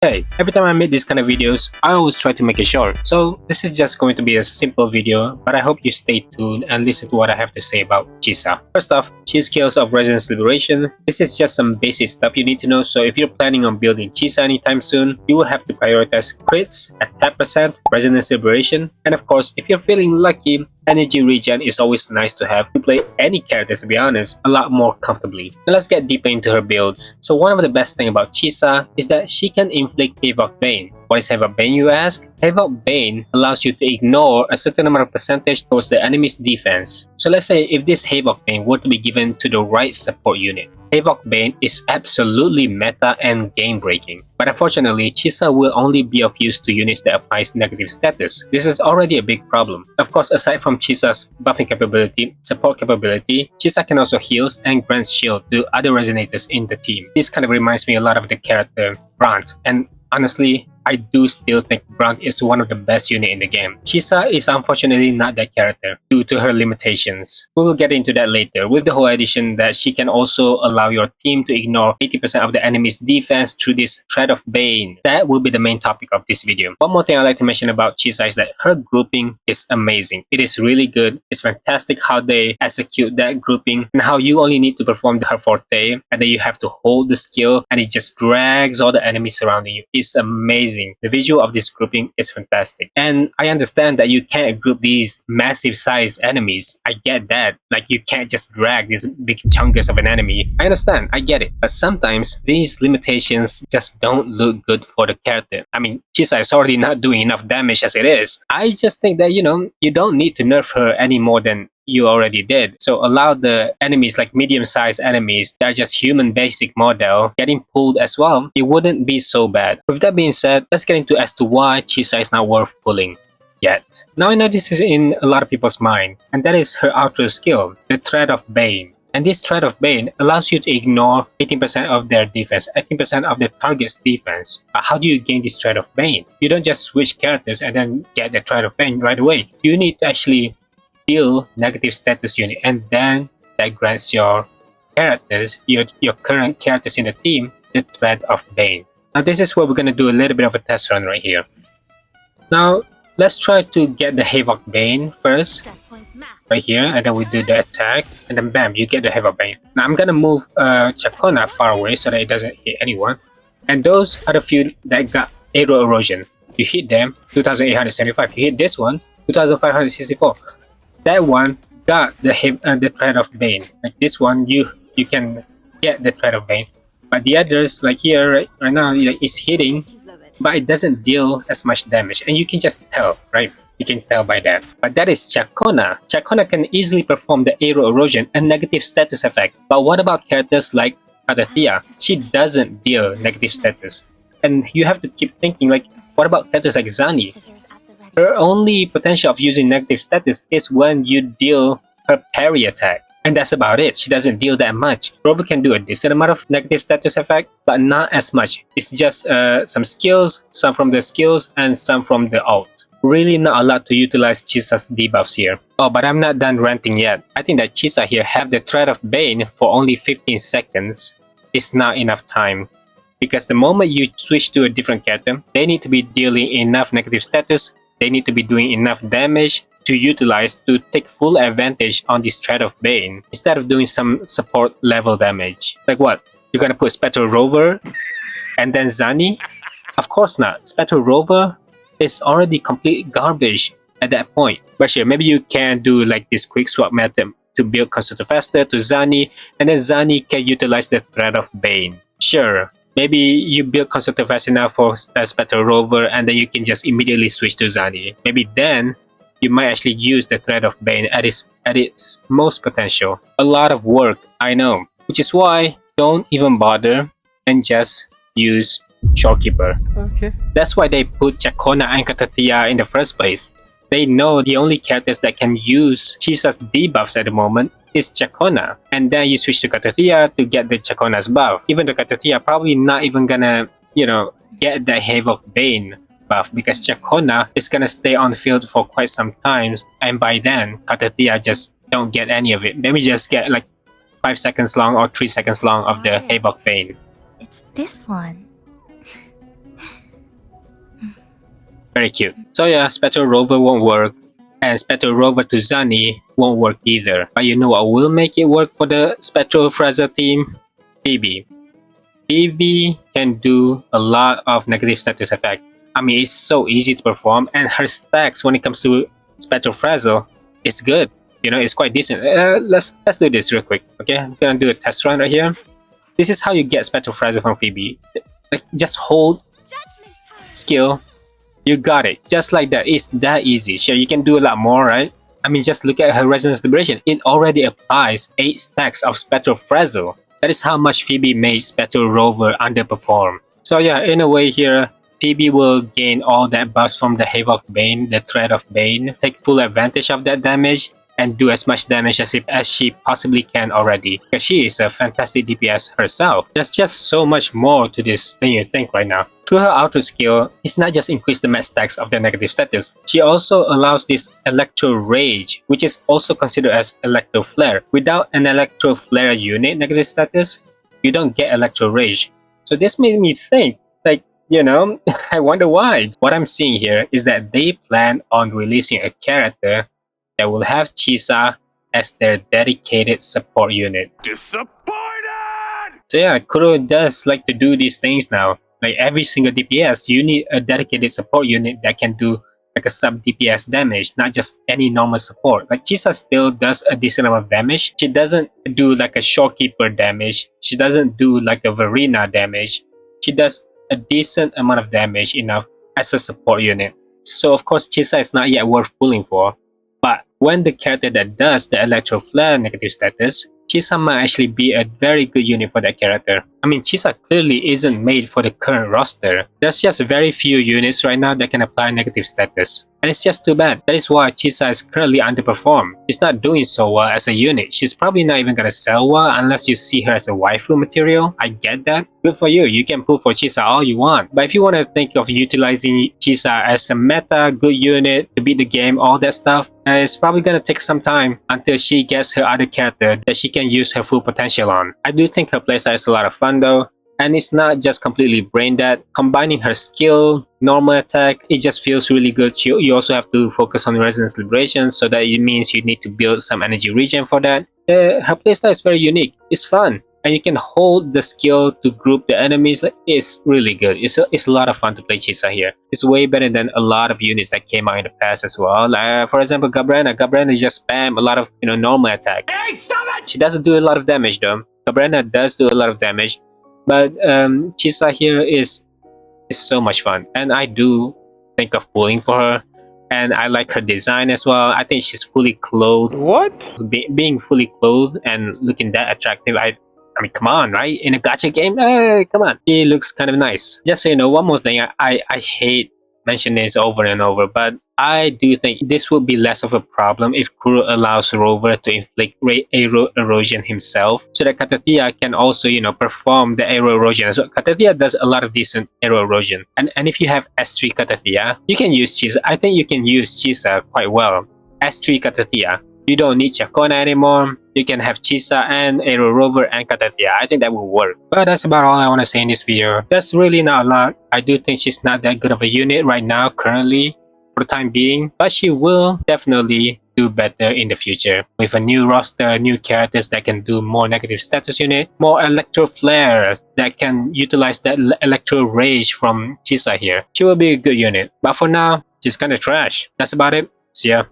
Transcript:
Hey, every time I make these kind of videos, I always try to make it short. So this is just going to be a simple video, but I hope you stay tuned and listen to what I have to say about Chisa. First off, she skills of Resonance Liberation. This is just some basic stuff you need to know, so if you're planning on building Chisa anytime soon, you will have to prioritize crits, attack percent, Resonance Liberation, and of course, if you're feeling lucky, energy regen is always nice to have to play any characters, to be honest, a lot more comfortably. Now let's get deeper into her builds. So one of the best things about Chisa is that she can inflict Havoc Bane. What is Havoc Bane, you ask? Havoc Bane allows you to ignore a certain amount of percentage towards the enemy's defense. So let's say if this Havoc Bane were to be given to the right support unit, Havoc Bane is absolutely meta and game-breaking. But unfortunately, Chisa will only be of use to units that applies negative status. This is already a big problem. Of course, aside from Chisa's buffing capability, support capability, Chisa can also heals and grants shield to other resonators in the team. This kind of reminds me a lot of the character Brant, and honestly, I do still think Brant is one of the best units in the game. Chisa is unfortunately not that character due to her limitations. We will get into that later with the whole addition that she can also allow your team to ignore 80% of the enemy's defense through this Thread of Bane. That will be the main topic of this video. One more thing I'd like to mention about Chisa is that her grouping is amazing. It is really good. It's fantastic how they execute that grouping and how you only need to perform her forte and then you have to hold the skill and it just drags all the enemies surrounding you. It's amazing. The visual of this grouping is fantastic. And I understand that you can't group these massive size enemies. I get that. Like you can't just drag these big chunks of an enemy. I understand. I get it. But sometimes these limitations just don't look good for the character. I mean, Chisa is already not doing enough damage as it is. I just think that, you don't need to nerf her any more than you already did. So allow the enemies like medium-sized enemies that are just human basic model getting pulled as well. It wouldn't be so bad. With that being said, let's get into as to why Chisa is not worth pulling yet. Now I know this is in a lot of people's mind, and that is her outro skill, the Thread of Bane. And this Thread of Bane allows you to ignore 18% of their defense, 18% of the target's defense. But how do you gain this Thread of Bane? You don't just switch characters and then get the Thread of Bane right away. You need to actually deal negative status unit, and then that grants your characters, your current characters in the team, the Thread of Bane. Now this is where we're going to do a little bit of a test run right here. Now let's try to get the Havoc Bane first, right here, and then we do the attack, and then bam, you get the Havoc Bane. Now I'm going to move Chakona far away so that it doesn't hit anyone, and those are the few that got Aero Erosion. You hit them, 2875. You hit this one, 2564. That one got the Thread of Bane. Like this one, you can get the Thread of Bane, but the others, like here right now, is hitting, but it doesn't deal as much damage, and you can just tell, right? You can tell by that. But that is Chakona. Chakona can easily perform the Aero Erosion and negative status effect. But what about characters like Katathea? She doesn't deal negative status, and you have to keep thinking like, what about characters like Zani? Her only potential of using negative status is when you deal her parry attack. And that's about it. She doesn't deal that much. Robo can do a decent amount of negative status effect, but not as much. It's just some skills, some from the skills, and some from the ult. Really not a lot to utilize Chisa's debuffs here. Oh, but I'm not done ranting yet. I think that Chisa here have the Thread of Bane for only 15 seconds. It's not enough time. Because the moment you switch to a different character, they need to be dealing enough negative status. They need to be doing enough damage to utilize to take full advantage on this Thread of Bane instead of doing some support level damage. Like what? You're gonna put Spectral Rover and then Zani? Of course not. Spectral Rover is already complete garbage at that point. But sure, maybe you can do like this quick swap method to build Concerto Faster to Zani, and then Zani can utilize the Thread of Bane. Sure. Maybe you build Concerto Fast enough for Spectral Rover and then you can just immediately switch to Zani. Maybe then you might actually use the Thread of Bane at its most potential. A lot of work, I know. Which is why don't even bother and just use Shorekeeper. Okay. That's why they put Chakona and Katathea in the first place. They know the only characters that can use Chisa's debuffs at the moment is Chakona, and then you switch to Katathea to get the Chakona's buff. Even though Katathea probably not even gonna, get the Havoc Bane buff because Chakona is gonna stay on the field for quite some time, and by then Katathea just don't get any of it. Maybe just get like 5 seconds long or 3 seconds long of the Havoc Bane. It's this one. Very cute. So yeah, Spectral Rover won't work, and Spectral Rover to Zani won't work either. But you know what will make it work for the Spectral Frazzle team? Phoebe. Phoebe can do a lot of negative status effect. I mean, it's so easy to perform, and her stacks when it comes to Spectral Frazzle is good. You know, it's quite decent. Let's do this real quick. Okay, I'm gonna do a test run right here. This is how you get Spectral Frazzle from Phoebe. Like, just hold skill. You got it. Just like that. It's that easy. Sure, you can do a lot more, right? I mean, just look at her Resonance Liberation. It already applies 8 stacks of Spectral Frazzle. That is how much Phoebe made Spectral Rover underperform. So yeah, in a way here, Phoebe will gain all that buffs from the Havoc Bane, the Threat of Bane, take full advantage of that damage, and do as much damage as she possibly can already, because she is a fantastic DPS herself. There's just so much more to this than you think right now. Through her auto skill, it's not just increase the max stacks of the negative status, she also allows this Electro Rage, which is also considered as Electro Flare. Without an Electro Flare unit negative status, you don't get Electro Rage. So this made me think, like, you know, I wonder why. What I'm seeing here is that they plan on releasing a character that will have Chisa as their dedicated support unit. Disappointed! So yeah, Kuro does like to do these things now. Like every single DPS, you need a dedicated support unit that can do like a sub DPS damage, not just any normal support. Like Chisa still does a decent amount of damage. She doesn't do like a Shorekeeper damage. She doesn't do like a Verena damage. She does a decent amount of damage enough as a support unit. So of course Chisa is not yet worth pulling for. But when the character that does the Electro Flare negative status, Chisa might actually be a very good unit for that character. I mean, Chisa clearly isn't made for the current roster. There's just very few units right now that can apply negative status. And it's just too bad. That is why Chisa is currently underperformed. She's not doing so well as a unit. She's probably not even gonna sell well unless you see her as a waifu material. I get that. Good for you. You can pull for Chisa all you want. But if you want to think of utilizing Chisa as a meta, good unit to beat the game, all that stuff, it's probably gonna take some time until she gets her other character that she can use her full potential on. I do think her playstyle is a lot of fun though. And it's not just completely brain dead. Combining her skill, normal attack, it just feels really good. You also have to focus on Resonance Liberation, so that it means you need to build some energy regen for that. Her playstyle is very unique. It's fun. And you can hold the skill to group the enemies. It's really good. It's a lot of fun to play Chisa here. It's way better than a lot of units that came out in the past as well. For example, Gabrena. Gabrena just spam a lot of normal attack. Hey, stop it! She doesn't do a lot of damage though. Gabrena does do a lot of damage. But Chisa here is so much fun, and I do think of pulling for her, and I like her design as well. I think she's fully clothed. What? Being fully clothed and looking that attractive, I mean, come on, right? In a gacha game, come on. She looks kind of nice. Just so you know, one more thing, I hate mentioning this over and over, but I do think this would be less of a problem if Kuro allows Rover to inflict arrow erosion himself, so that Katathea can also, perform the arrow erosion. So Katathea does a lot of decent arrow erosion. And if you have S3 Katathea, you can use Chisa. I think you can use Chisa quite well. S3 Katathea. You don't need Chakona anymore. You can have Chisa and Arrow Rover and Katathea. I think that will work. But that's about all I want to say in this video. That's really not a lot. I do think she's not that good of a unit right now, currently, for the time being. But she will definitely do better in the future. With a new roster, new characters that can do more negative status unit, more Electro Flare that can utilize that Electro Rage from Chisa here. She will be a good unit. But for now, she's kind of trash. That's about it. See ya.